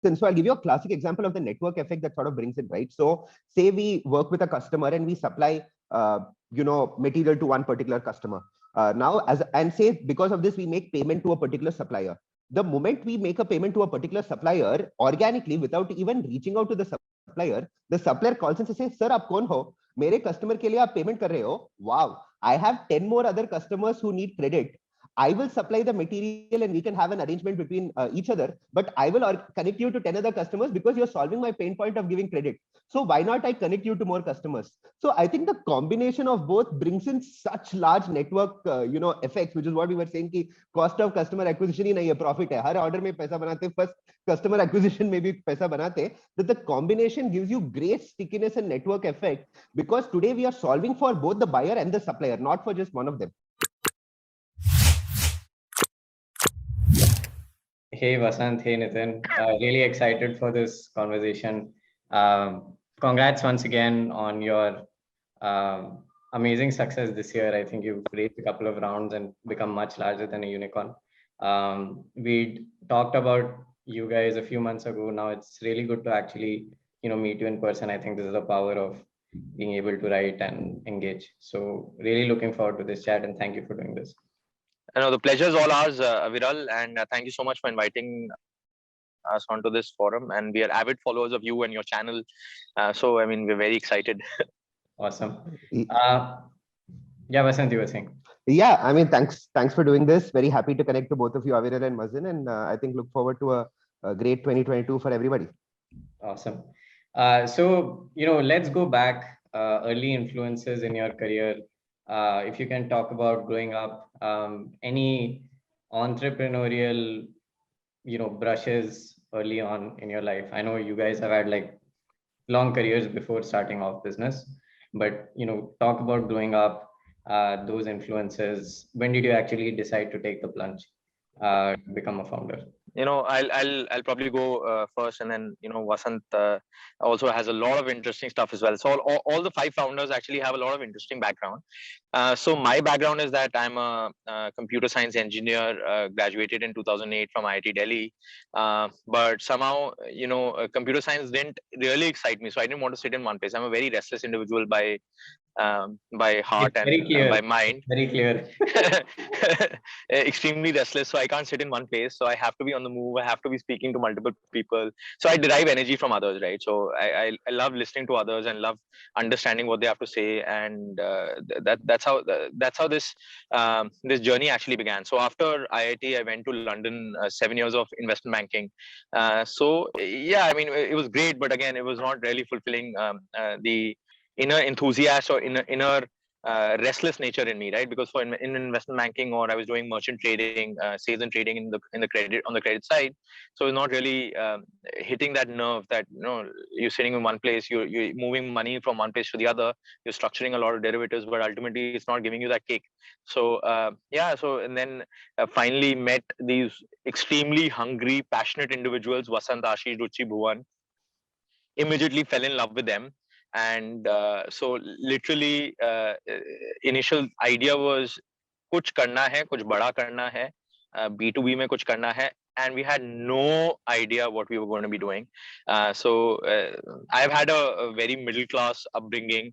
So I'll give you a classic example of the network effect that sort of brings in, right? So say we work with a customer and we supply, material to one particular customer. And say because of this, we make payment to a particular supplier. The moment we make a payment to a particular supplier, organically, without even reaching out to the supplier calls and says, "Sir, आप कौन हो? मेरे customer के लिए आप payment कर रहे हो? Wow, I have 10 more other customers who need credit. I will supply the material and we can have an arrangement between each other, but I will connect you to 10 other customers because you're solving my pain point of giving credit. So why not I connect you to more customers?" So I think the combination of both brings in such large network, effects, which is what we were saying कि cost of customer acquisition ही नहीं है, profit है. हर order में पैसा बनाते, first customer acquisition में भी पैसा बनाते. That the combination gives you great stickiness and network effect, because today we are solving for both the buyer and the supplier, not for just one of them. Hey Vasant, hey Nitin, really excited for this conversation. Congrats once again on your amazing success this year. I think you've raised a couple of rounds and become much larger than a unicorn. We talked about you guys a few months ago. Now it's really good to actually, meet you in person. I think this is the power of being able to write and engage. So really looking forward to this chat, and thank you for doing this. The pleasure is all ours, Aviral, and thank you so much for inviting us onto this forum. And we are avid followers of you and your channel. So, I mean, we're very excited. Awesome. Yeah, Vasant, you were saying. Yeah, I mean, thanks for doing this. Very happy to connect to both of you, Aviral and Mazin, and I think look forward to a great 2022 for everybody. Awesome. So, let's go back, early influences in your career. If you can talk about growing up, any entrepreneurial, brushes early on in your life. I know you guys have had like long careers before starting off business, but talk about growing up, those influences. When did you actually decide to take the plunge, become a founder? I'll probably go first, and then Vasant also has a lot of interesting stuff as well. So all the 5 founders actually have a lot of interesting background. So my background is that I'm a computer science engineer, graduated in 2008 from IIT Delhi, but somehow computer science didn't really excite me, so I didn't want to sit in one place. I'm a very restless individual by heart and by mind. Very clear. Extremely restless, so I can't sit in one place, so I have to be on the move. I have to be speaking to multiple people, so I derive energy from others, right? So I love listening to others and love understanding what they have to say, and that's how this this journey actually began. So after IIT, I went to London, 7 years of investment banking. So yeah, I mean, it was great, but again, it was not really fulfilling the inner enthusiast or inner restless nature in me, right? Because in investment banking, or I was doing merchant trading, sales and trading in the credit side, so it's not really hitting that nerve that you're sitting in one place, you're moving money from one place to the other, you're structuring a lot of derivatives, but ultimately it's not giving you that kick. So and then finally met these extremely hungry, passionate individuals, Vasant, Ashish, Ruchi, Bhuvan. Immediately fell in love with them. And so literally initial idea was कुछ करना है, कुछ बड़ा करना है, B2B में कुछ करना है, and we had no idea what we were going to be doing. So I've had a very middle class upbringing.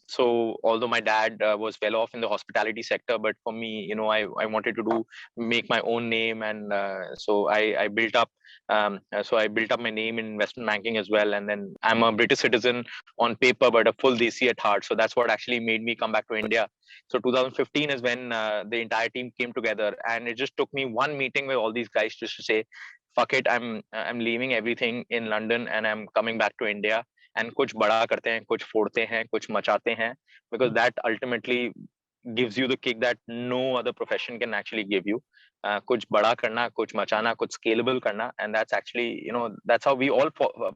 So although my dad was well off in the hospitality sector, but for me, I wanted to make my own name, and so I built up. So I built up my name in investment banking as well, and then I'm a British citizen on paper, but a full Desi at heart. So that's what actually made me come back to India. So 2015 is when the entire team came together, and it just took me one meeting with all these guys just to say, "Fuck it, I'm leaving everything in London and I'm coming back to India, and कुछ बड़ा करते हैं, कुछ फोड़ते हैं, कुछ मचाते हैं," because that ultimately gives you the kick that no other profession can actually give you. कुछ बड़ा करना, कुछ मचाना, कुछ scalable करना, and that's actually that's how we all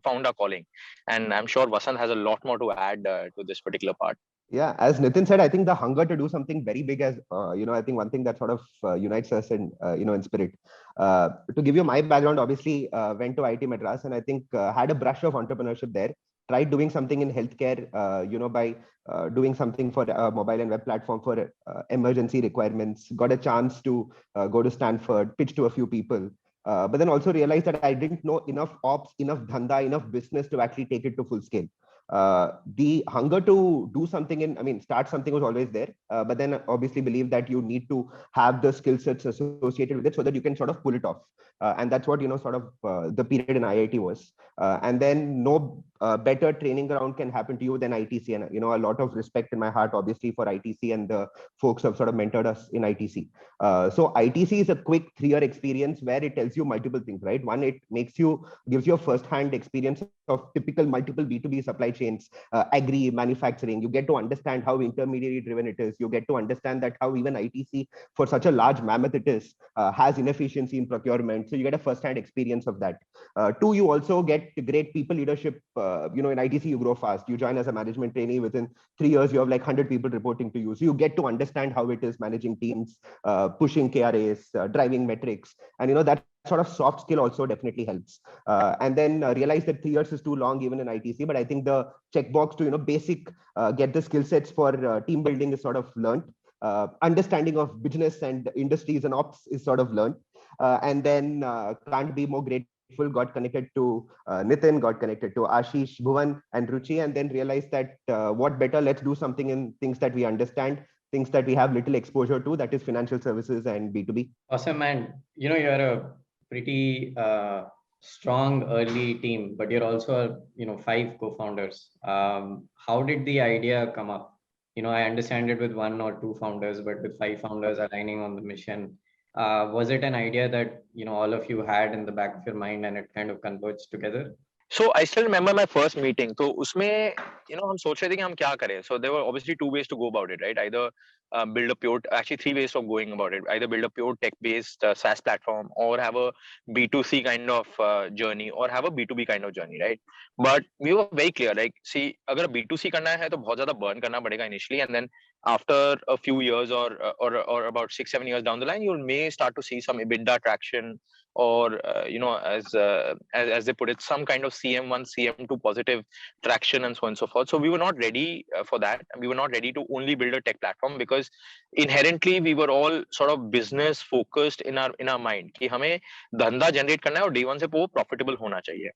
found our calling. And I'm sure Vasant has a lot more to add to this particular part. Yeah, as Nitin said, I think the hunger to do something very big, as I think one thing that sort of unites us in in spirit. To give you my background, obviously went to IIT Madras, and I think had a brush of entrepreneurship there. Tried doing something in healthcare, by doing something for a mobile and web platform for emergency requirements. Got a chance to go to Stanford, pitch to a few people. but then also realized that I didn't know enough ops, enough dhanda, enough business to actually take it to full scale. The hunger to do something start something was always there, but then obviously believe that you need to have the skill sets associated with it so that you can sort of pull it off. And that's what, the period in IIT was. And then no better training ground can happen to you than ITC. And, a lot of respect in my heart, obviously, for ITC and the folks who have sort of mentored us in ITC. So ITC is a quick 3-year experience where it tells you multiple things, right? One, it gives you a first-hand experience of typical multiple B2B supply chains, agri, manufacturing. You get to understand how intermediary driven it is. You get to understand that how even ITC, for such a large mammoth it is, has inefficiency in procurement. So you get a first-hand experience of that. 2, you also get great people leadership. In ITC, you grow fast. You join as a management trainee. Within 3 years, you have like 100 people reporting to you. So you get to understand how it is managing teams, pushing KRAs, driving metrics. And, that sort of soft skill also definitely helps. And then realize that 3 years is too long even in ITC, but I think the checkbox to, basic get the skill sets for team building is sort of learned. Understanding of business and industries and ops is sort of learned. And then can't be more grateful, got connected to Nitin, got connected to Ashish, Bhuvan and Ruchi, and then realized that what better, let's do something in things that we understand, things that we have little exposure to, that is financial services and B2B. Awesome, man. You're a pretty strong early team, but you're also, 5 co-founders. How did the idea come up? I understand it with 1 or 2 founders, but with 5 founders aligning on the mission, was it an idea that, all of you had in the back of your mind and it kind of converged together? So I still remember my first meeting. So उसमें हम सोच रहे थे कि हम क्या करें. So there were obviously 2 ways to go about it, right? Either build a pure, actually 3 ways of going about it. Either build a pure tech-based SaaS platform, or have a B2C kind of journey, or have a B2B kind of journey, right? But we were very clear, like, see, अगर B2C करना है तो बहुत ज़्यादा burn करना पड़ेगा initially, and then after a few years or about 6-7 years down the line, you may start to see some EBITDA traction, or as they put it, some kind of CM1, CM2 positive traction, and so on and so forth. So we were not ready for that. We were not ready to only build a tech platform, because inherently we were all sort of business focused in our mind कि हमें धंधा generate करना है और day one से वो profitable होना चाहिए.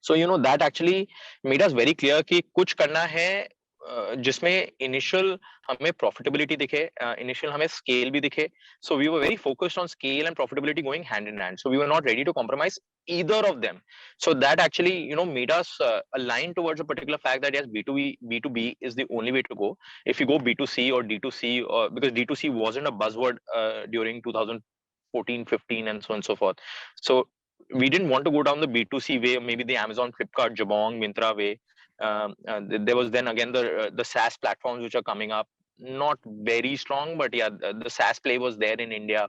So that actually made us very clear कि कुछ करना है जिसमें initial हमें profitability दिखे, initial हमें scale भी दिखे. So we were very focused on scale and profitability going hand in hand. So we were not ready to compromise either of them. So that actually made us align towards a particular fact that yes, B2B is the only way to go. If you go B2C or D2C, or because D2C wasn't a buzzword during 2014, 15, and so on and so forth. So we didn't want to go down the B2C way, maybe the Amazon, Flipkart, Jabong, Myntra way. There was then again the SaaS platforms which are coming up, not very strong, but yeah, the SaaS play was there in India.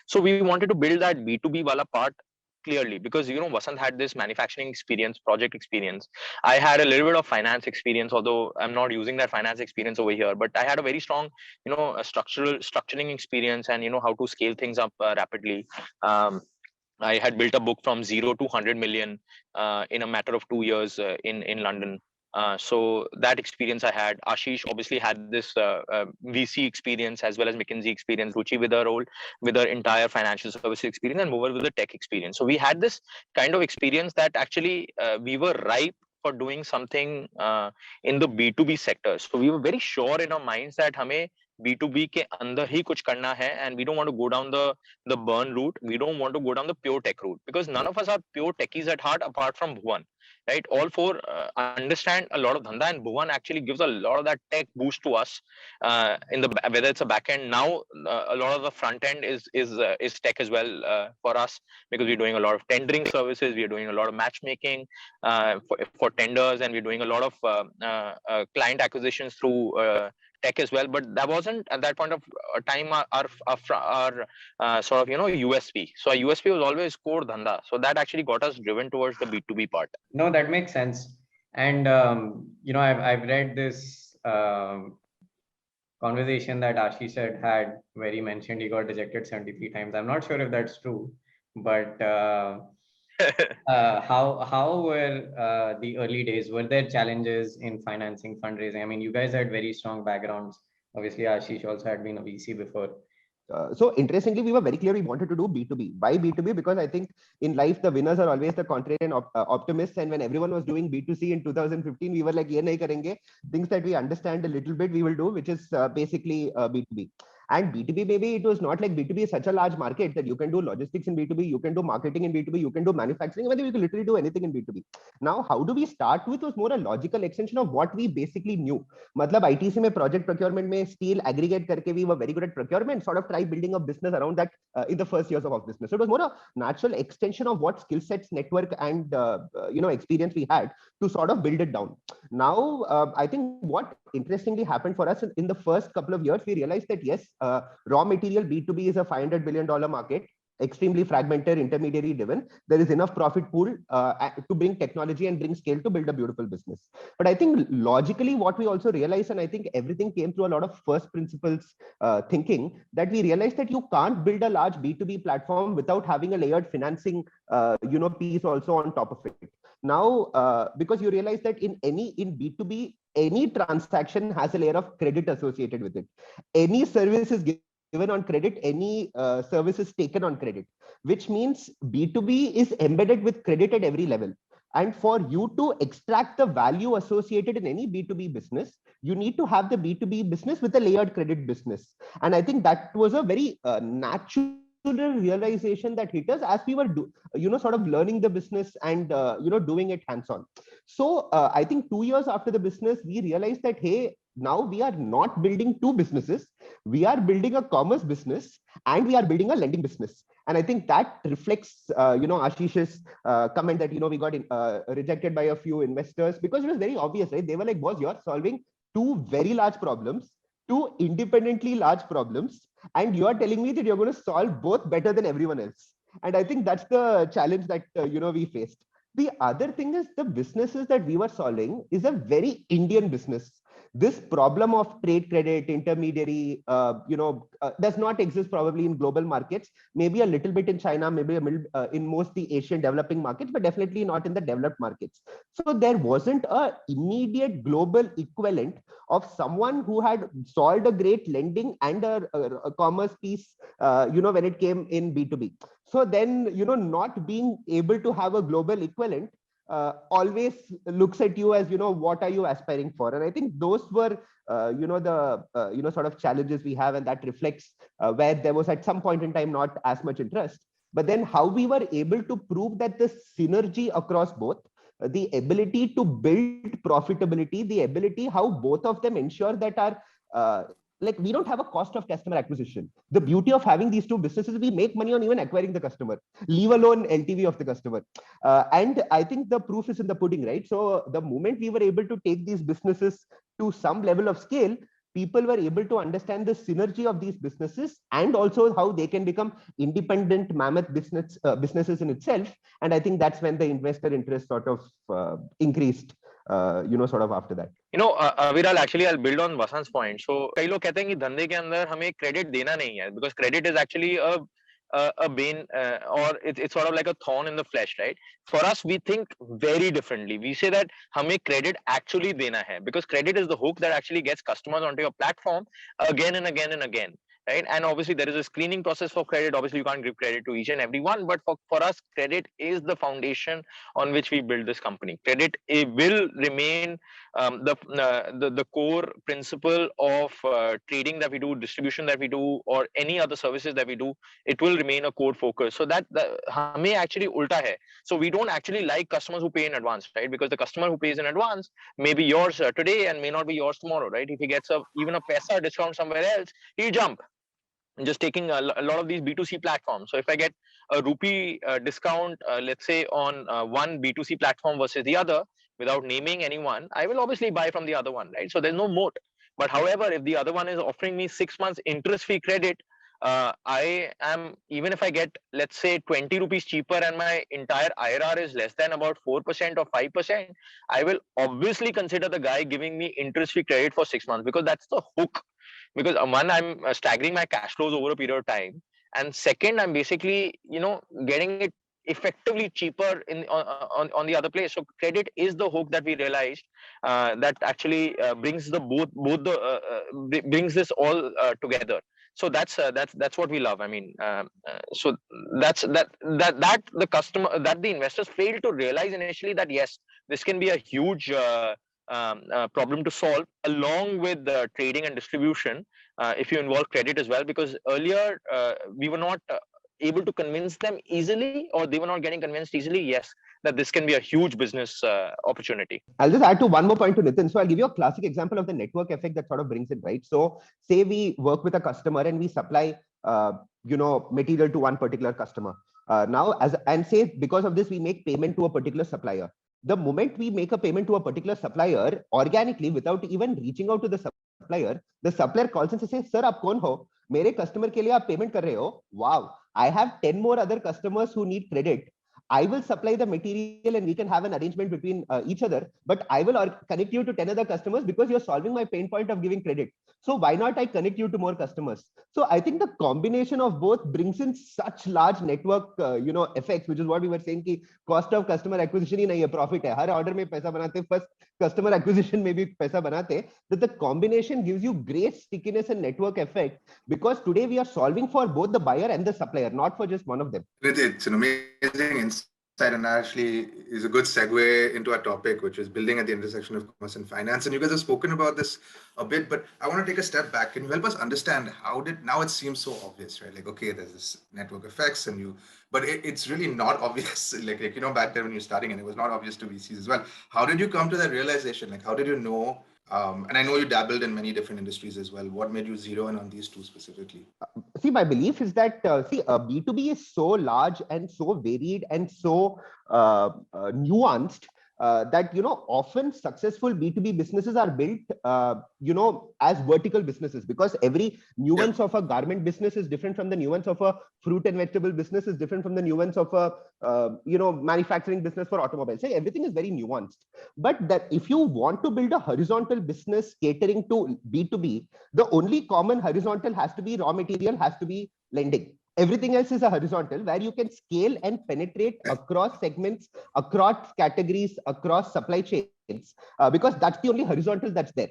So we wanted to build that B2B wala part clearly, because Vasant had this manufacturing experience, project experience. I had a little bit of finance experience, although I'm not using that finance experience over here, but I had a very strong structuring experience, and how to scale things up rapidly. I had built a book from 0 to 100 million in a matter of 2 years in London. So that experience I had. Ashish obviously had this VC experience as well as McKinsey experience. Ruchi with her entire financial services experience, and Bhuvan with the tech experience. So we had this kind of experience that actually we were ripe for doing something in the B2B sector. So we were very sure in our minds that हमें B2B के अंदर ही कुछ करना है, and we don't want to go down the burn route. We don't want to go down the pure tech route, because none of us are pure techies at heart apart from Bhuvan, right? All 4 understand a lot of dhanda, and Bhuvan actually gives a lot of that tech boost to us in the whether it's a back end now. A lot of the front end is tech as well for us, because we're doing a lot of tendering services, we're doing a lot of matchmaking for tenders, and we're doing a lot of client acquisitions through tech as well. But that wasn't at that point of time our sort of USP. So our USP was always core dhanda. So that actually got us driven towards the B2B part. No, that makes sense. And I've read this conversation that Ashish had where he mentioned he got rejected 73 times. I'm not sure if that's true, but how were the early days? Were there challenges in financing, fundraising? I mean, you guys had very strong backgrounds. Obviously, Ashish also had been a VC before. So interestingly, we were very clear we wanted to do B2B. Why B2B? Because I think in life, the winners are always the contrarian optimists. And when everyone was doing B2C in 2015, we were like, ye nahi karenge. Things that we understand a little bit, we will do, which is basically B2B. And B2B, maybe it was not like B2B is such a large market that you can do logistics in B2B, you can do marketing in B2B, you can do manufacturing, whether you can literally do anything in B2B. Now, how do we start with was more a logical extension of what we basically knew. मतलब ITC में project procurement में steel aggregate करके we were very good at procurement, sort of try building a business around that in the first years of business. So it was more a natural extension of what skill sets, network, and experience we had to sort of build it down. Now, I think what interestingly happened for us in the first couple of years, we realized that yes, raw material B2B is a $500 billion market, extremely fragmented, intermediary driven. There is enough profit pool to bring technology and bring scale to build a beautiful business. But I think logically what we also realized, and I think everything came through a lot of first principles thinking, that we realized that you can't build a large B2B platform without having a layered financing piece also on top of it. Now, because you realize that in B2B, any transaction has a layer of credit associated with it. Any service is given on credit, any service is taken on credit, which means B2B is embedded with credit at every level. And for you to extract the value associated in any B2B business, you need to have the B2B business with a layered credit business. And I think that was a very natural realization that hit us as we were sort of learning the business and doing it hands-on. So I think 2 years after the business, we realized that hey, now we are not building two businesses, we are building a commerce business and we are building a lending business. And I think that reflects Ashish's comment that we got rejected by a few investors because it was very obvious, right? They were like, boss, you're solving two very large problems, two independently large problems, and you are telling me that you're going to solve both better than everyone else. And I think that's the challenge that we faced. The other thing is the businesses that we were solving is a very Indian business. This problem of trade credit, intermediary, does not exist probably in global markets, maybe a little bit in China, maybe in most the Asian developing markets, but definitely not in the developed markets. So there wasn't a immediate global equivalent of someone who had solved a great lending and a commerce piece, when it came in B2B. So then, not being able to have a global equivalent always looks at you as, what are you aspiring for? And I think those were, the, sort of challenges we have, and that reflects where there was at some point in time not as much interest. But then how we were able to prove that the synergy across both, the ability to build profitability, the ability how both of them ensure that our like we don't have a cost of customer acquisition. The beauty of having these two businesses, we make money on even acquiring the customer, leave alone LTV of the customer. And I think the proof is in the pudding, right? So the moment we were able to take these businesses to some level of scale, people were able to understand the synergy of these businesses and also how they can become independent mammoth businesses in itself. And I think that's when the investor interest sort of increased. Sort of after that. Aviral, actually, I'll build on Vasant's point. So, कई लोग कहते हैं कि धंधे के अंदर हमें credit देना नहीं है, because credit is actually a bane or it's sort of like a thorn in the flesh, right? For us, we think very differently. We say that हमें credit actually देना है, because credit is the hook that actually gets customers onto your platform again and again and again. Right? And obviously there is a screening process for credit. Obviously you can't give credit to each and everyone, but for us, credit is the foundation on which we build this company. Credit will remain the core principle of trading that we do, distribution that we do, or any other services that we do. It will remain a core focus. So that हमें actually ulta hai. So we don't actually like customers who pay in advance, right? Because the customer who pays in advance may be yours today and may not be yours tomorrow, right? If he gets even a paisa discount somewhere else, he'll jump. Just taking a lot of these B2C platforms. So if I get a rupee discount, let's say on one B2C platform versus the other, without naming anyone, I will obviously buy from the other one, right? So there's no moat. But however, if the other one is offering me 6 months interest-free credit, I am, even if I get, let's say 20 rupees cheaper and my entire IRR is less than about 4% or 5%, I will obviously consider the guy giving me interest-free credit for 6 months, because that's the hook. Because one, I'm staggering my cash flows over a period of time, and second, I'm basically getting it effectively cheaper on the other place. So credit is the hook that we realized that actually brings brings this all together. So that's what we love. I mean, so that's that the customer, that the investors fail to realize initially, that yes, this can be a huge problem to solve, along with the trading and distribution, if you involve credit as well, because earlier we were not able to convince them easily, or they were not getting convinced easily, yes, that this can be a huge business opportunity. I'll just add to one more point to Nitin. So I'll give you a classic example of the network effect that sort of brings it, right? So say we work with a customer and we supply, material to one particular customer. Say because of this, we make payment to a particular supplier. The moment we make a payment to a particular supplier, organically, without even reaching out to the supplier calls and says, "Sir, आप कौन हो? मेरे customer के लिए आप payment कर रहे हो? Wow, I have 10 more other customers who need credit. I will supply the material and we can have an arrangement between each other, but I will connect you to 10 other customers because you're solving my pain point of giving credit. So why not I connect you to more customers?" So I think the combination of both brings in such large network, effects, which is what we were saying ki cost of customer acquisition ही नहीं है, profit है. हर order में पैसा बनाते, first customer acquisition में भी पैसा बनाते, that the combination gives you great stickiness and network effect, because today we are solving for both the buyer and the supplier, not for just one of them. It's an amazing insight, and actually is a good segue into our topic, which is building at the intersection of commerce and finance. And you guys have spoken about this a bit, but I want to take a step back. Can you help us understand now it seems so obvious, right? Like, okay, there's this network effects but it's really not obvious. like, back then when you're starting, and it was not obvious to VCs as well. How did you come to that realization? Like, how did you know? And I know you dabbled in many different industries as well. What made you zero in on these two specifically? See, my belief is that B2B is so large and so varied and so nuanced that often successful B2B businesses are built as vertical businesses, because every nuance of a garment business is different from the nuance of a fruit and vegetable business, is different from the nuance of a manufacturing business for automobiles. So everything is very nuanced. But that if you want to build a horizontal business catering to B2B, the only common horizontal has to be raw material, has to be lending. Everything else is a horizontal where you can scale and penetrate across segments, across categories, across supply chains, because that's the only horizontal that's there.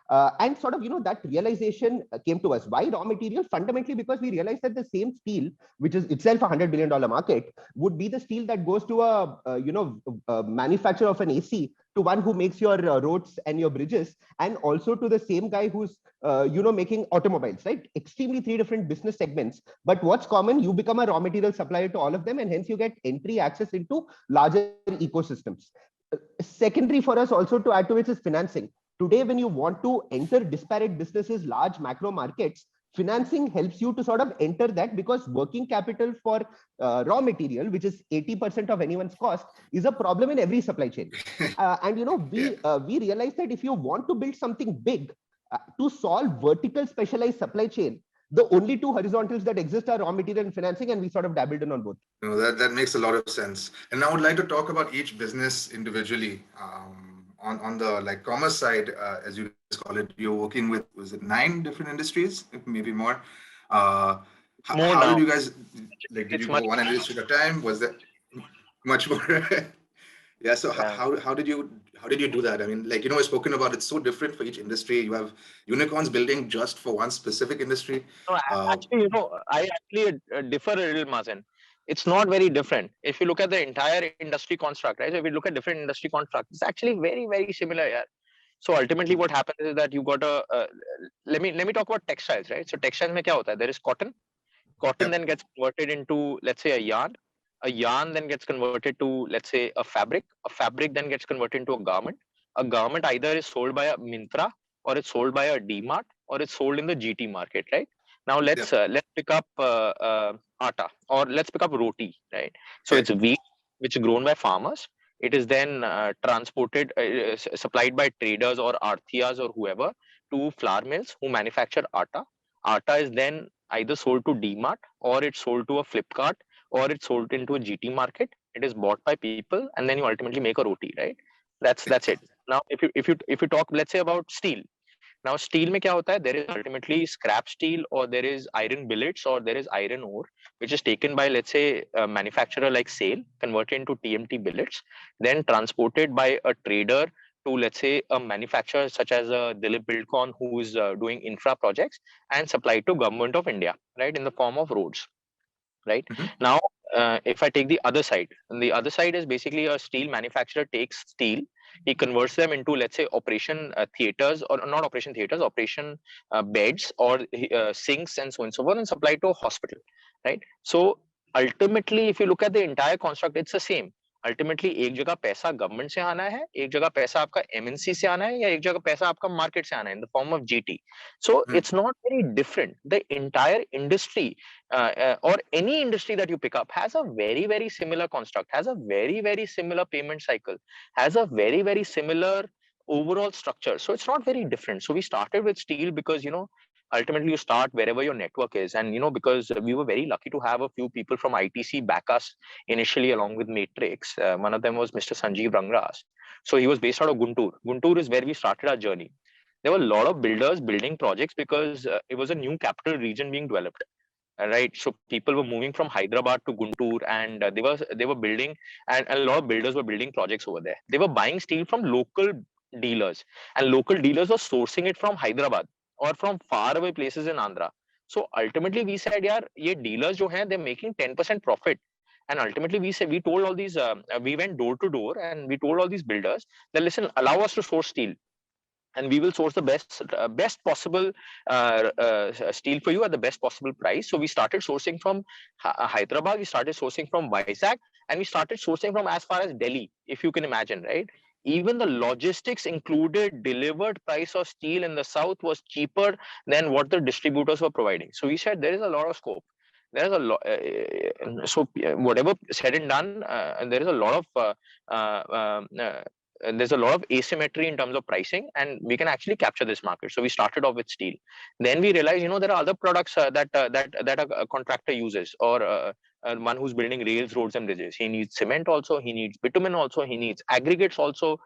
And sort of, that realization came to us. Why raw material? Fundamentally, because we realized that the same steel, which is itself a $100 billion market, would be the steel that goes to a manufacturer of an AC, to one who makes your roads and your bridges, and also to the same guy who's making automobiles, right? Extremely three different business segments. But what's common? You become a raw material supplier to all of them, and hence you get entry access into larger ecosystems. Secondary for us also to add to it is financing. Today, when you want to enter disparate businesses, large macro markets, financing helps you to sort of enter that, because working capital for raw material, which is 80% of anyone's cost, is a problem in every supply chain. We realized that if you want to build something big, to solve vertical specialized supply chain, the only two horizontals that exist are raw material and financing, and we sort of dabbled in on both. That makes a lot of sense. And I would like to talk about each business individually. On the commerce side, as you guys call it, you're working with, was it 9 different industries, maybe more? How did you guys, did you go one industry at a time? Was that much more? Yeah. So how did you do that? I mean, we've spoken about, it's so different for each industry. You have unicorns building just for one specific industry. No, actually, I actually differ a little, Mazin. It's not very different. If you look at the entire industry construct, right? So if we look at different industry constructs, it's actually very, very similar. Yeah. So ultimately, what happens is that you got let me talk about textiles, right? So textiles mein kya hota hai? There is cotton. Cotton then gets converted into, let's say, a yarn. A yarn then gets converted to, let's say, a fabric. A fabric then gets converted into a garment. A garment either is sold by a Myntra, or it's sold by a DMart, or it's sold in the GT market, right? Now let's pick up atta, or let's pick up roti, right? So it's wheat, which is grown by farmers. It is then transported, supplied by traders or arthiyas or whoever to flour mills who manufacture atta. Atta is then either sold to DMart, or it's sold to a Flipkart, or it's sold into a GT market. It is bought by people, and then you ultimately make a roti, right? That's it. Now, if you talk, let's say, about steel. Now, steel mein kya hota hai? There is ultimately scrap steel, or there is iron billets, or there is iron ore, which is taken by, let's say, a manufacturer like SAIL, converted into TMT billets, then transported by a trader to, let's say, a manufacturer such as Dilip Buildcon, who is doing infra projects, and supply it to government of India, right, in the form of roads, right? Now, if I take the other side, and the other side is basically a steel manufacturer takes steel, he converts them into, let's say, operation theaters, or not operation theaters, operation beds, or sinks, and so on and so forth, and supply to a hospital, right? So ultimately, if you look at the entire construct, it's the same. Ultimately एक जगह पैसा government से आना है, एक जगह पैसा आपका एमएनसी से आना है, या एक जगह पैसा आपका मार्केट से आना है in the form of GT. So it's not very different. The entire industry or any industry that you pick up has a very, very similar construct, has a very, very similar payment cycle, has a very, very similar overall structure. So it's not very different. So we started with steel because, ultimately you start wherever your network is. And, because we were very lucky to have a few people from ITC back us initially along with Matrix. One of them was Mr. Sanjeev Rangras. So he was based out of Guntur. Guntur is where we started our journey. There were a lot of builders building projects because it was a new capital region being developed. Right, so people were moving from Hyderabad to Guntur, and they were building, and a lot of builders were building projects over there. They were buying steel from local dealers, and local dealers were sourcing it from Hyderabad or from far away places in Andhra. So ultimately, we said, "Yaar, ye dealers jo hain, they're making 10% profit." And ultimately, we told all these, we went door to door, and we told all these builders that, listen, allow us to source steel, and we will source the best possible steel for you at the best possible price. So we started sourcing from Hyderabad, we started sourcing from Vizag, and we started sourcing from as far as Delhi, if you can imagine, right? Even the logistics included delivered price of steel in the south was cheaper than what the distributors were providing. So we said there is a lot of scope. There is a lot. So whatever said and done, there is a lot of there's a lot of asymmetry in terms of pricing, and we can actually capture this market. So we started off with steel. Then we realized, there are other products that a contractor uses, or one who's building rails, roads, and bridges. He needs cement also, he needs bitumen also, he needs aggregates also,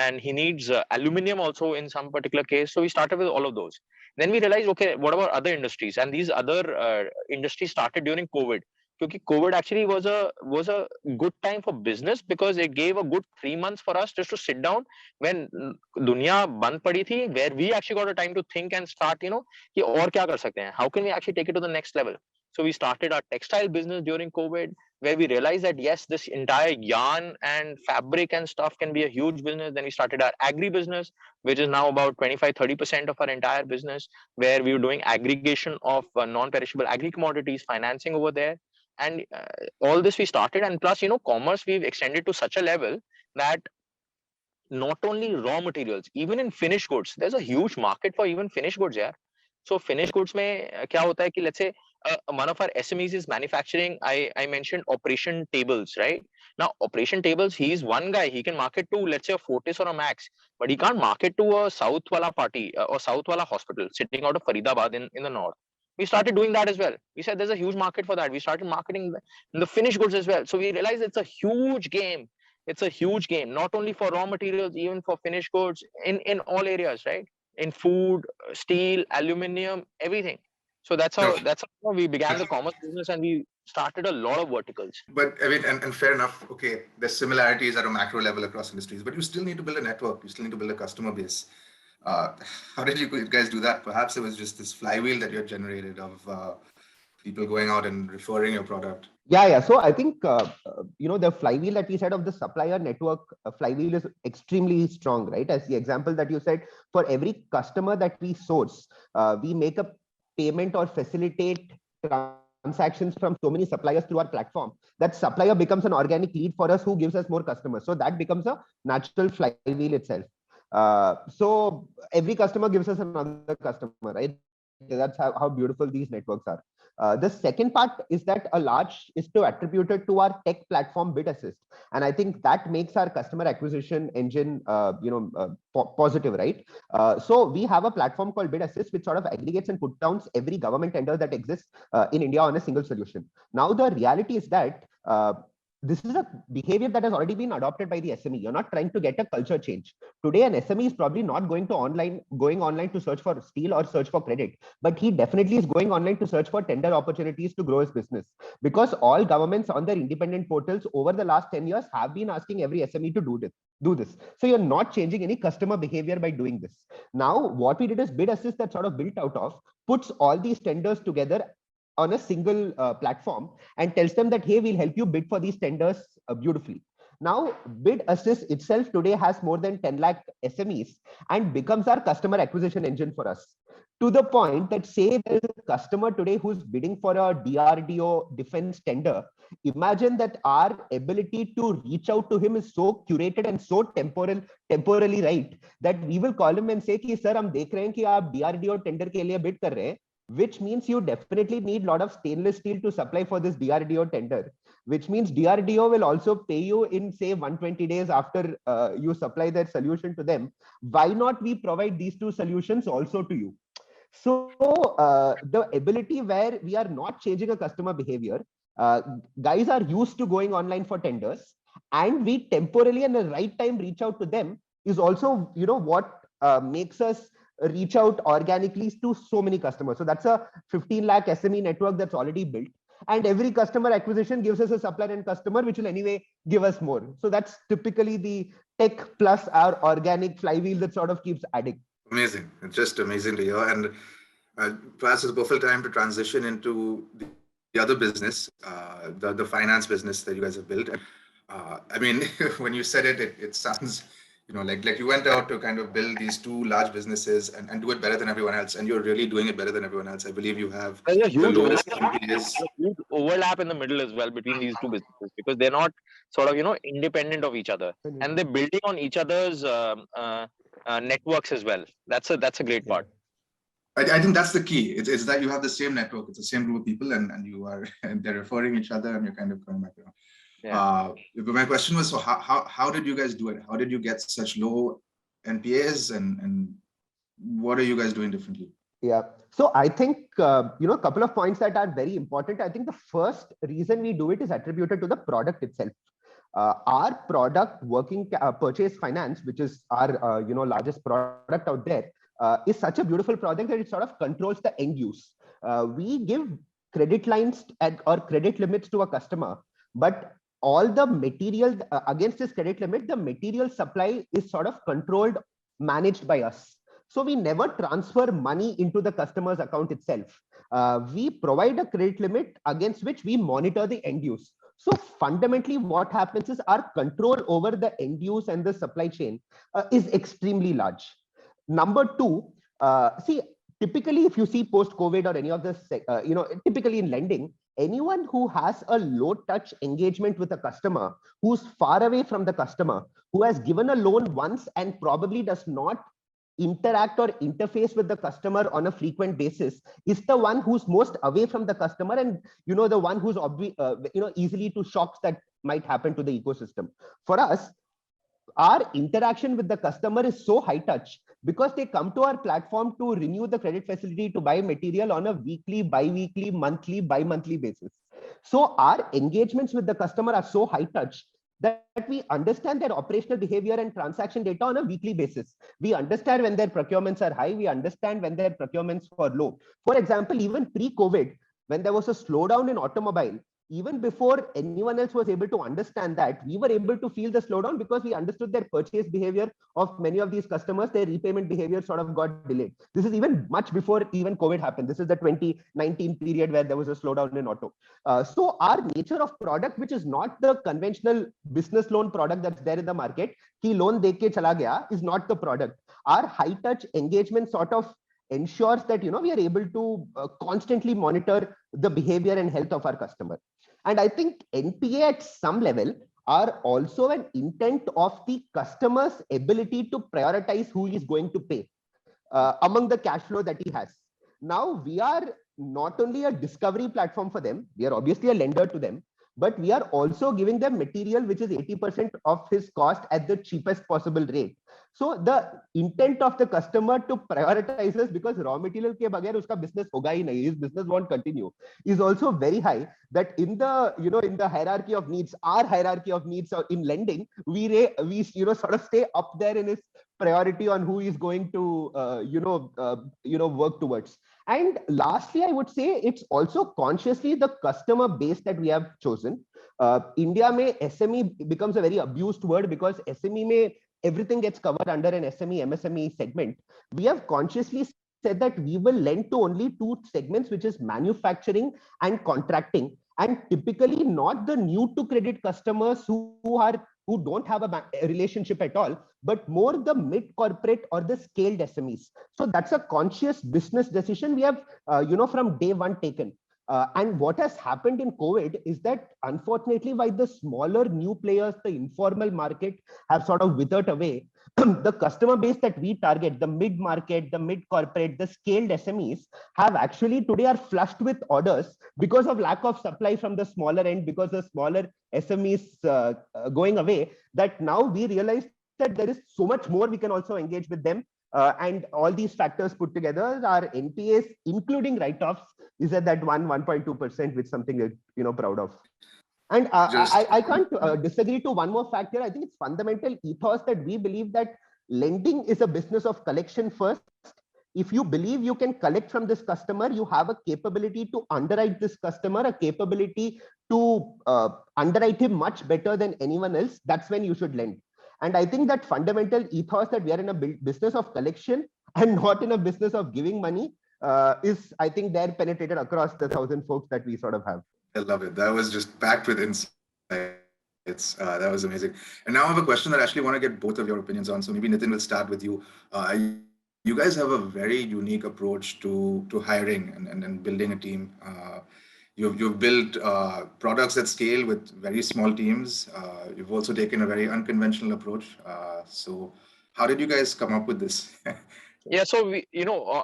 and he needs aluminum also in some particular case. So we started with all of those. Then we realized, okay, what about other industries? And these other industries started during COVID. Because COVID actually was a good time for business, because it gave a good 3 months for us just to sit down when dunya band padi thi, where we actually got a time to think and start, ki aur kya kar sakte hain? How can we actually take it to the next level? So we started our textile business during COVID, where we realized that yes, this entire yarn and fabric and stuff can be a huge business. Then we started our agri business, which is now about 25-30% of our entire business, where we were doing aggregation of non-perishable agri commodities, financing over there. And all this we started, and plus, commerce we've extended to such a level that not only raw materials, even in finished goods, there's a huge market for even finished goods. Yeah. So finished goods mein kya hota hai ki, let's say one of our SMEs is manufacturing. I mentioned operation tables, right? Now operation tables, he is one guy. He can market to, let's say, a Fortis or a Max, but he can't market to a South wala party or South wala hospital sitting out of Faridabad in the north. We started doing that as well. We said there's a huge market for that. We started marketing the finished goods as well. So we realized it's a huge game. It's a huge game, not only for raw materials, even for finished goods in all areas, right? In food, steel, aluminum, everything. So that's how we began the commerce business, and we started a lot of verticals. But I mean, and fair enough. Okay, there's similarities at a macro level across industries, but you still need to build a network. You still need to build a customer base. How did you guys do that? Perhaps it was just this flywheel that you had generated of people going out and referring your product. Yeah. So I think, the flywheel that we said of the supplier network, flywheel is extremely strong, right? As the example that you said, for every customer that we source, we make a payment or facilitate transactions from so many suppliers through our platform. That supplier becomes an organic lead for us, who gives us more customers. So that becomes a natural flywheel itself. So every customer gives us another customer, right? That's how beautiful these networks are. The second part is that a large is to attribute it to our tech platform BidAssist, and I think that makes our customer acquisition engine positive, right? So we have a platform called BidAssist, which sort of aggregates and puts down every government tender that exists in India on a single solution. Now the reality is that this is a behavior that has already been adopted by the SME. You're not trying to get a culture change. Today, an SME is probably not going online to search for steel or search for credit, but he definitely is going online to search for tender opportunities to grow his business, because all governments on their independent portals over the last 10 years have been asking every SME to do this. So you're not changing any customer behavior by doing this. Now, what we did is Bid Assist, that sort of built out of, puts all these tenders together on a single platform and tells them that, hey, we'll help you bid for these tenders beautifully. Now, Bid Assist itself today has more than 10 lakh SMEs and becomes our customer acquisition engine for us. To the point that, say there is a customer today who's bidding for a DRDO defense tender. Imagine that our ability to reach out to him is so curated and so temporally right that we will call him and say कि sir हम देख रहे हैं कि आप DRDO tender के लिए bid कर रहे हैं, which means you definitely need a lot of stainless steel to supply for this DRDO tender, which means DRDO will also pay you in, say, 120 days after you supply that solution to them. Why not we provide these two solutions also to you? So the ability where we are not changing a customer behavior, guys are used to going online for tenders, and we temporarily and the right time reach out to them is also, what makes us reach out organically to so many customers. So that's a 15 lakh SME network that's already built, and every customer acquisition gives us a supplier and customer, which will anyway give us more. So that's typically the tech plus our organic flywheel that sort of keeps adding. Amazing. It's just amazing to hear. And perhaps it's a perfect time to transition into the other business, the finance business that you guys have built. I mean, when you said it sounds, like you went out to kind of build these two large businesses and do it better than everyone else. And you're really doing it better than everyone else. I believe you have There's a the huge lowest overlap, NPAs. huge overlap in the middle as well between these two businesses, because they're not sort of, independent of each other, and they're building on each other's networks as well. That's a great part. I think that's the key. It's that you have the same network. It's the same group of people, and you are, and they're referring each other, and you're kind of going back around. But my question was, so how did you guys do it? How did you get such low NPAs, and what are you guys doing differently? Yeah. So I think, a couple of points that are very important. I think the first reason we do it is attributed to the product itself. Our product, working purchase finance, which is our largest product out there, is such a beautiful product that it sort of controls the end use. We give credit lines or credit limits to a customer, but all the material against this credit limit, the material supply is sort of controlled, managed by us. So we never transfer money into the customer's account itself. We provide a credit limit against which we monitor the end use. So fundamentally, what happens is our control over the end use and the supply chain is extremely large. Number two, typically, if you see post-COVID or any of this, typically in lending, anyone who has a low-touch engagement with a customer, who's far away from the customer, who has given a loan once and probably does not interact or interface with the customer on a frequent basis, is the one who's most away from the customer, and the one who's easily to shocks that might happen to the ecosystem. For us, our interaction with the customer is so high touch because they come to our platform to renew the credit facility, to buy material on a weekly, bi-weekly, monthly, bi-monthly basis. So our engagements with the customer are so high touch that we understand their operational behavior and transaction data on a weekly basis. We understand when their procurements are high. We understand when their procurements are low. For example, even pre-COVID, when there was a slowdown in automobile, even before anyone else was able to understand that, we were able to feel the slowdown because we understood their purchase behavior of many of these customers. Their repayment behavior sort of got delayed. This is even much before even COVID happened. This is the 2019 period where there was a slowdown in auto. So our nature of product, which is not the conventional business loan product that's there in the market, ki loan deke chala gaya, is not the product. Our high touch engagement sort of ensures that we are able to constantly monitor the behavior and health of our customer. And I think NPA at some level are also an intent of the customer's ability to prioritize who is going to pay among the cash flow that he has. Now, we are not only a discovery platform for them, we are obviously a lender to them, but we are also giving them material which is 80% of his cost at the cheapest possible rate. So the intent of the customer to prioritize us because raw material ke bagair uska business hoga hi nahi, his business won't continue, is also very high. That in the in the hierarchy of needs, our hierarchy of needs in lending, we sort of stay up there in his priority on who is going to work towards. And lastly, I would say it's also consciously the customer base that we have chosen. India mein SME becomes a very abused word because SME mein everything gets covered under an SME MSME segment. We have consciously said that we will lend to only two segments, which is manufacturing and contracting, and typically not the new to credit customers who don't have a relationship at all, but more the mid corporate or the scaled SMEs. So that's a conscious business decision we have from day one taken. And what has happened in COVID is that unfortunately, while the smaller new players, the informal market have sort of withered away, the customer base that we target, the mid market, the mid corporate, the scaled SMEs, have actually today are flushed with orders because of lack of supply from the smaller end, because the smaller SMEs going away, that now we realize that there is so much more we can also engage with them. And all these factors put together, our NPAs, including write-offs, is at that 1.2%, which is something we're proud of. And I can't disagree to one more factor. I think it's fundamental ethos that we believe that lending is a business of collection first. If you believe you can collect from this customer, you have a capability to underwrite this customer, a capability to underwrite him much better than anyone else, that's when you should lend. And I think that fundamental ethos that we are in a business of collection and not in a business of giving money is, I think, there penetrated across the 1,000 folks that we sort of have. I love it. That was just packed with insights. That was amazing. And now I have a question that I actually want to get both of your opinions on. So maybe Nitin will start with you. You guys have a very unique approach to hiring and building a team. You've built products at scale with very small teams. You've also taken a very unconventional approach. So how did you guys come up with this? Yeah, so we,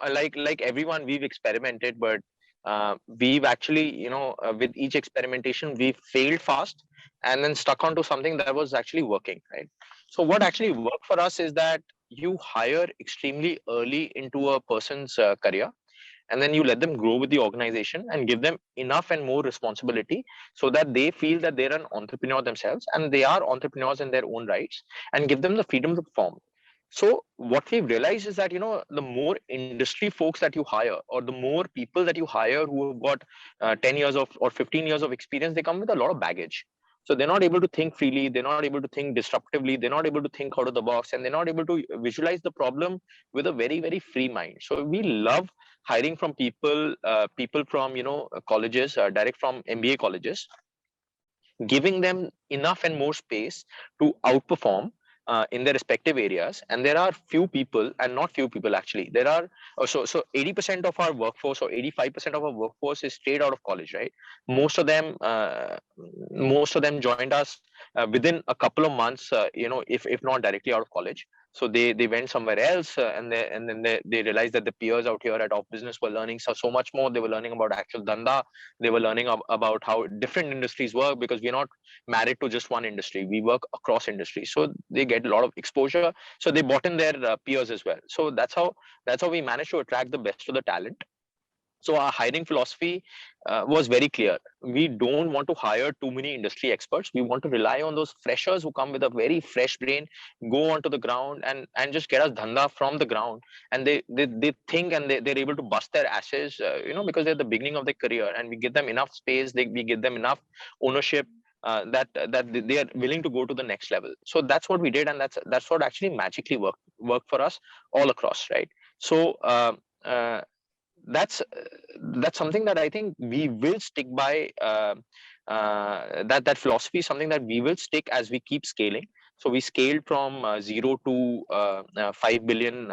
like everyone, we've experimented, but we've actually, with each experimentation, we've failed fast and then stuck onto something that was actually working, right? So what actually worked for us is that you hire extremely early into a person's career, and then you let them grow with the organization and give them enough and more responsibility so that they feel that they're an entrepreneur themselves and they are entrepreneurs in their own rights, and give them the freedom to perform. So what we've realized is that, the more industry folks that you hire, or the more people that you hire who have got 10 years or 15 years of experience, they come with a lot of baggage. So they're not able to think freely, they're not able to think disruptively, they're not able to think out of the box, and they're not able to visualize the problem with a very, very free mind. So we love hiring from people from, colleges, direct from MBA colleges, giving them enough and more space to outperform in their respective areas. And there are few people, and not few people actually, there are so 80% of our workforce, or 85% of our workforce is straight out of college, right? Most of them joined us within a couple of months, if not directly out of college. So they went somewhere else, and then they realized that the peers out here at OfBusiness were learning so much more. They were learning about actual dhanda. They were learning about how different industries work, because we're not married to just one industry. We work across industries. So they get a lot of exposure. So they brought in their peers as well. So that's how we managed to attract the best of the talent. So our hiring philosophy was very clear. We don't want to hire too many industry experts. We want to rely on those freshers who come with a very fresh brain, go onto the ground and just get us dhanda from the ground. And they think, and they're able to bust their asses, because they're at the beginning of their career, and we give them enough space. We give them enough ownership that they are willing to go to the next level. So that's what we did, and that's what actually magically worked for us all across, right? So that's something that I think we will stick by. That philosophy is something that we will stick as we keep scaling. So we scaled from 0 to 5 billion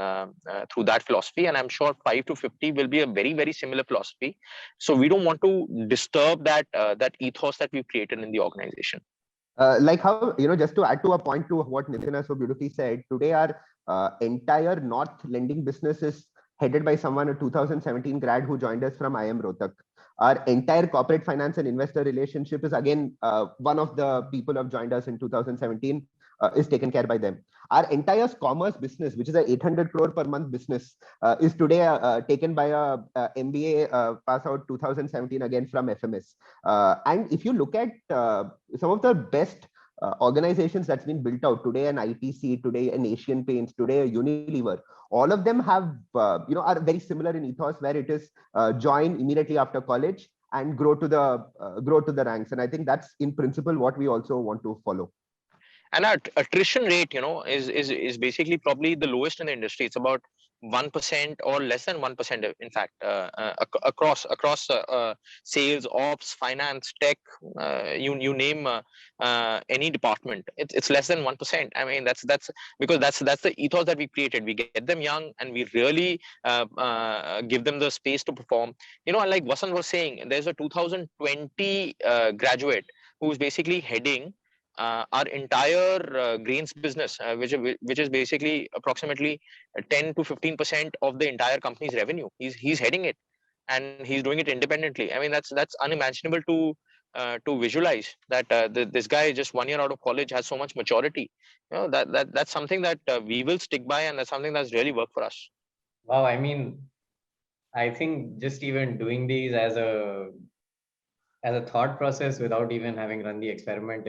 through that philosophy, and I'm sure 5 to 50 will be a very, very similar philosophy. So we don't want to disturb that ethos that we've created in the organization. Like how, just to add to a point to what Nitin has so beautifully said, today our entire North lending business is headed by someone, a 2017 grad who joined us from IIM Rohtak. Our entire corporate finance and investor relationship is again one of the people who have joined us in 2017. is taken care by them. Our entire commerce business, which is a 800 crore per month business, is today taken by a MBA pass out 2017 again from FMS. And if you look at some of the best organizations that's been built out today, an ITC, today an Asian Paints, today a Unilever, all of them have are very similar in ethos, where it is join immediately after college and grow to the ranks. And I think that's in principle what we also want to follow. And our attrition rate, is basically probably the lowest in the industry. It's about 1% or less than 1%, in fact, across sales, ops, finance, tech, you name any department. It's less than 1%. I mean, that's because that's the ethos that we created. We get them young and we really give them the space to perform. Like Vasant was saying, there's a 2020 graduate who's basically heading our entire grains business, which is basically approximately 10 to 15% of the entire company's revenue. He's heading it, and he's doing it independently. I mean, that's unimaginable to visualize that this guy just 1 year out of college has so much maturity. That's something that we will stick by, and that's something that's really worked for us. Wow, I mean, I think just even doing these as a thought process without even having run the experiment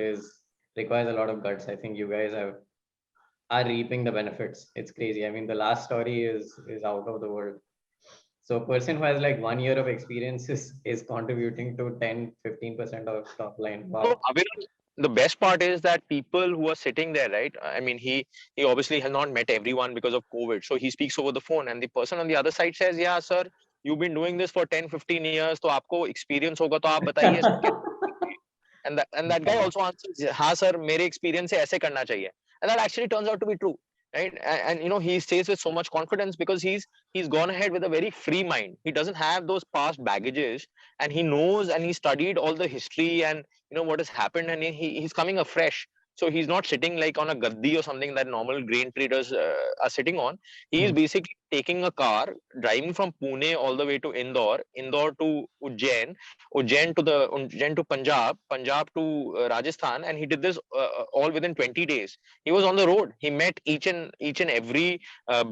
requires a lot of guts. I think you guys are reaping the benefits. It's crazy. I mean, the last story is out of the world. So a person who has like 1 year of experience is contributing to 10-15% of top line. Wow. So, the best part is that people who are sitting there, right? I mean, he obviously has not met everyone because of COVID. So he speaks over the phone, and the person on the other side says, yeah, sir, you've been doing this for 10-15 years. So aapko experience hoga, to aap bataiye. And that guy also answers, "Ha sir, mere experience se aise karna chahiye." And that actually turns out to be true, right? And he says with so much confidence because he's gone ahead with a very free mind. He doesn't have those past baggages, and he knows and he studied all the history and what has happened, and he's coming afresh. So he's not sitting like on a gaddi or something that normal grain traders are sitting on. He is basically taking a car, driving from Pune all the way to Indore to Ujjain, Ujjain to Punjab to Rajasthan, and he did this all within 20 days. He was on the road. He met each and every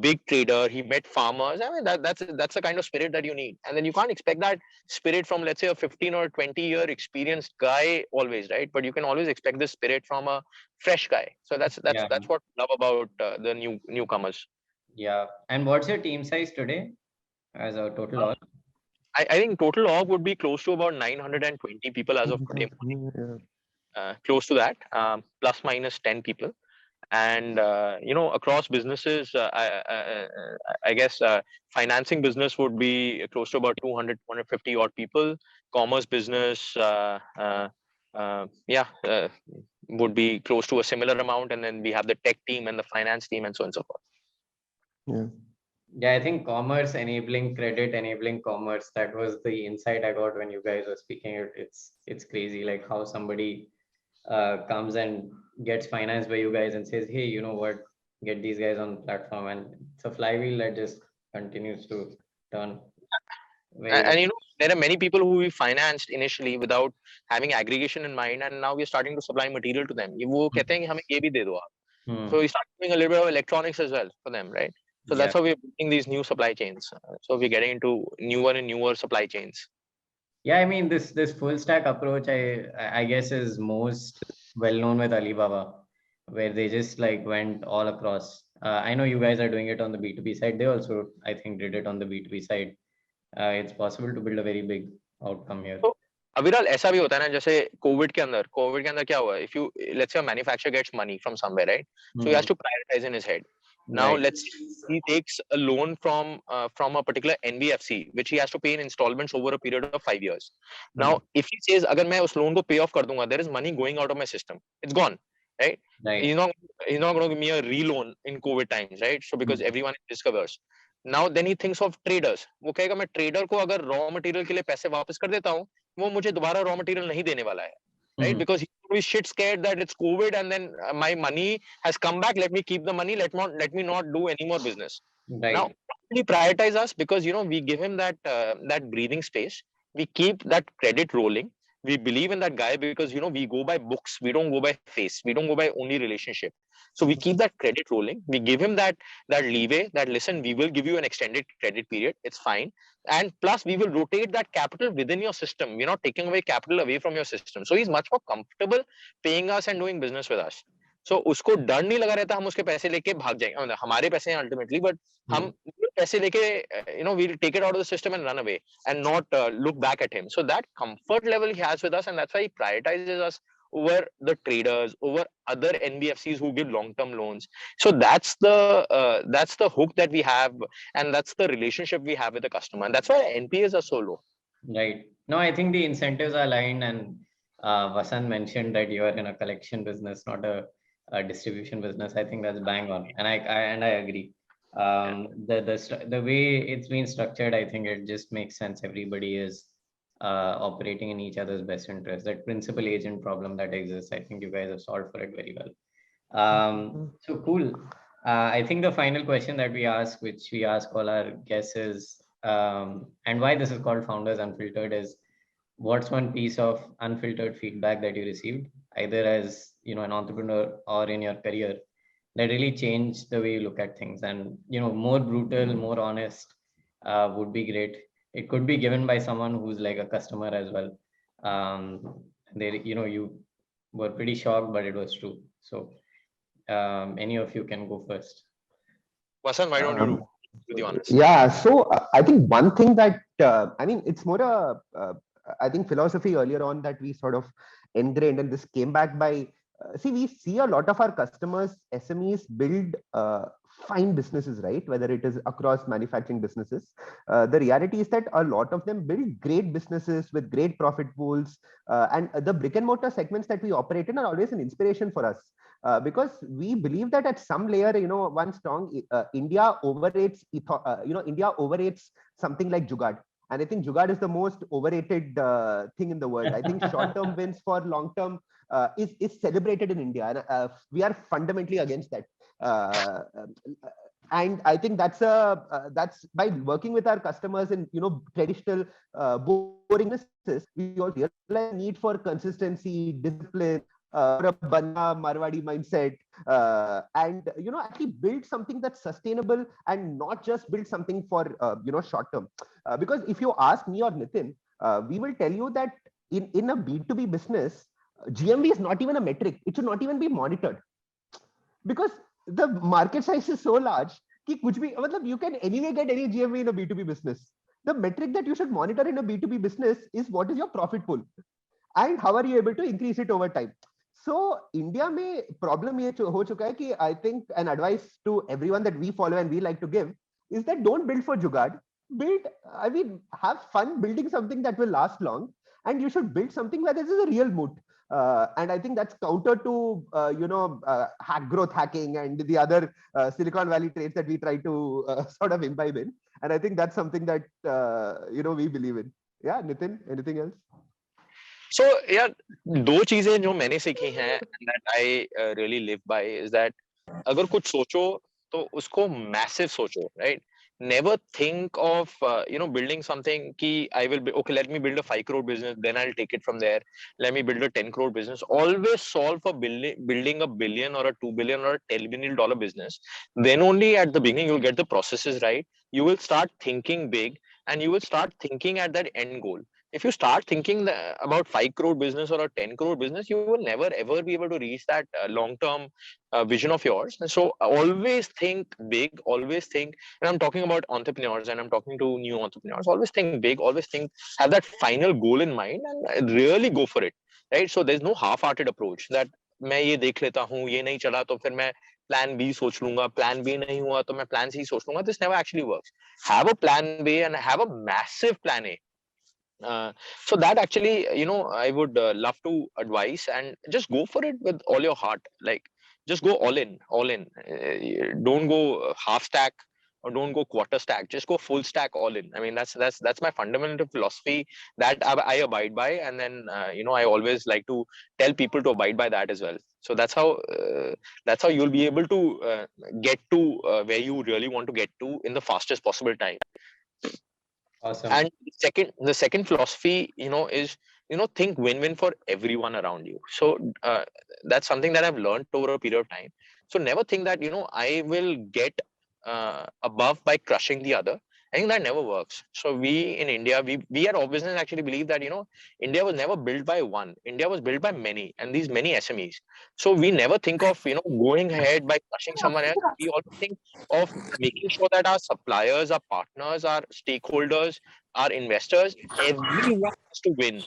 big trader. He met farmers. I mean, that's the kind of spirit that you need, and then you can't expect that spirit from, let's say, a 15 or 20-year experienced guy always, right? But you can always expect this spirit from a fresh guy. So that's what I love about the newcomers. Yeah. And what's your team size today as a total org? I think total org would be close to about 920 people as of today. Close to that, plus minus 10 people. And across businesses, I guess financing business would be close to about 200, 250 odd people. Commerce business, would be close to a similar amount, and then we have the tech team and the finance team and so on and so forth. Yeah, I think commerce enabling credit, enabling commerce, that was the insight I got when you guys were speaking. It's crazy, like how somebody comes and gets financed by you guys and says, hey, you know what, get these guys on the platform, and it's a flywheel that just continues to turn. And there are many people who we financed initially without having aggregation in mind, and now we're starting to supply material to them. वो कहते हैं कि हमें ये भी दे दो आप. So we start doing a little bit of electronics as well for them, right? So that's how we're building these new supply chains. So we're getting into newer and newer supply chains. Yeah, I mean, this full stack approach, I guess, is most well known with Alibaba, where they just like went all across. I know you guys are doing it on the B2B side. They also, I think, did it on the B2B side. It's possible to build a very big outcome here. So, Aviral, ऐसा भी होता है ना, जैसे Covid के अंदर क्या हुआ? If you, let's say, a manufacturer gets money from somewhere, right? So he has to prioritize in his head. Now, let's say he takes a loan from a particular NBFC, which he has to pay in installments over a period of 5 years. Now, if he says, "Agar मैं उस loan को pay off कर दूंगा," there is money going out of my system. It's gone, right? He's not going to give me a re-loan in COVID times, right? So because everyone is risk averse. Now, then he thinks of traders. वो कहेगा मैं trader को अगर raw material के लिए पैसे वापस कर देता हूँ, वो मुझे दोबारा raw material नहीं देने वाला है. Right? Because he will be shit scared that it's COVID and then my money has come back. Let me keep the money. Let me not do any more business. Right. Now, he prioritize us because we give him that breathing space. We keep that credit rolling. We believe in that guy because, we go by books. We don't go by face. We don't go by only relationship. So we keep that credit rolling. We give him that leeway that, listen, we will give you an extended credit period. It's fine. And plus we will rotate that capital within your system. We're not taking away capital away from your system. So he's much more comfortable paying us and doing business with us. So उसको डर नहीं लगा रहता हम उसके पैसे लेके भाग जाएंगे, हमारे पैसे हैं ultimately, but हम पैसे लेके we'll take it out of the system and run away and not look back at him. So that comfort level he has with us, and that's why he prioritizes us over the traders, over other NBFCs who give long-term loans. So that's the hook that we have, and that's the relationship we have with the customer, and that's why NPAs are so low. Right. No, I think the incentives are aligned, and Vasant mentioned that you are in a collection business, not a distribution business. I think that's bang on, and I agree. The way it's been structured, I think it just makes sense. Everybody is operating in each other's best interest. That principal agent problem that exists, I think you guys have solved for it very well. So cool. I think the final question that we ask, which we ask all our guests, is, and why this is called Founders Unfiltered, is what's one piece of unfiltered feedback that you received, either as an entrepreneur or in your career, that really changed the way you look at things? And more brutal, more honest would be great. It could be given by someone who's like a customer as well. You were pretty shocked, but it was true. So any of you can go first. Vasant, why don't you be honest? Yeah, so I think one thing that it's more I think philosophy earlier on that we sort of ingrained, and this came back by we see a lot of our customers, SMEs, build fine businesses, right? Whether it is across manufacturing businesses. The reality is that a lot of them build great businesses with great profit pools, and the brick and mortar segments that we operate in are always an inspiration for us. Because we believe that at some layer, one strong India overrates, India overrates something like Jugaad. And I think Jugaad is the most overrated thing in the world. I think short-term wins for long-term is celebrated in India, and we are fundamentally against that. And I think that's by working with our customers in traditional boring businesses, we all realize the need for consistency, discipline, a Banna Marwadi mindset, and actually build something that's sustainable and not just build something for short term. Because if you ask me or Nitin, we will tell you that in a B2B business, GMV is not even a metric. It should not even be monitored, because the market size is so large that you can anyway get any GMV in a B2B business. The metric that you should monitor in a B2B business is what is your profit pool and how are you able to increase it over time. So India mein problem ye ho chuka hai ki I think an advice to everyone that we follow and we like to give is that don't build for Jugaad. Have fun building something that will last long, and you should build something where this is a real moat. And I think that's counter to growth hacking and the other Silicon Valley traits that we try to sort of imbibe in. And I think that's something that we believe in. Yeah, Nitin, anything else? So yeah, दो चीजें जो मैंने सीखी हैं that I really live by is that अगर कुछ सोचो तो उसको massive सोचो, right? Never think of building something ki I will be okay, let me build a 5 crore business, then I'll take it from there. Let me build a 10 crore business. Always solve for building a billion or a $2 billion or a $10 billion business. Then only at the beginning you'll get the processes right. You will start thinking big, and you will start thinking at that end goal. If you start thinking about 5 crore business or a 10 crore business, you will never ever be able to reach that long-term vision of yours. And so always think big, always think, and I'm talking about entrepreneurs and I'm talking to new entrepreneurs, always think big, always think, have that final goal in mind and really go for it, right? So there's no half-hearted approach that मैं ये देख लेता हूँ, ये नहीं चला तो फिर मैं plan B सोच लूंगा, plan B नहीं हुआ तो मैं plan C सोच लूंगा. This never actually works. Have a plan B and have a massive plan A. So that actually, I would love to advise, and just go for it with all your heart. Like, just go all in. Don't go half stack or don't go quarter stack. Just go full stack, all in. I mean, that's my fundamental philosophy that I abide by, and then I always like to tell people to abide by that as well. So that's how you'll be able to get to where you really want to get to in the fastest possible time. Awesome. And the second philosophy, is think win-win for everyone around you. So that's something that I've learned over a period of time. So never think that I will get above by crushing the other. I think that never works. So we in India, we at OfBusiness actually believe that India was never built by one. India was built by many, and these many SMEs. So we never think of going ahead by crushing someone else. We always think of making sure that our suppliers, our partners, our stakeholders, our investors, everyone has to win.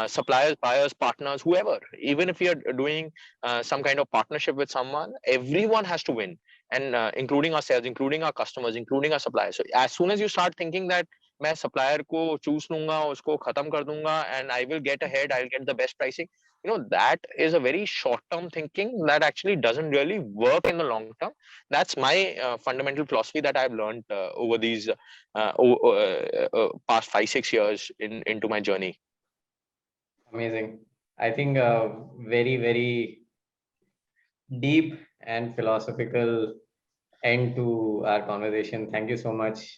Suppliers, buyers, partners, whoever. Even if you're doing some kind of partnership with someone, everyone has to win, and including ourselves, including our customers, including our suppliers. So as soon as you start thinking that मैं supplier को choose लूंगा, उसको खत्म कर दूंगा, and I will get ahead, I'll get the best pricing, that is a very short-term thinking that actually doesn't really work in the long term. That's my fundamental philosophy that I've learned over these past 5-6 years into my journey. Amazing. I think very, very deep and philosophical end to our conversation. Thank you so much,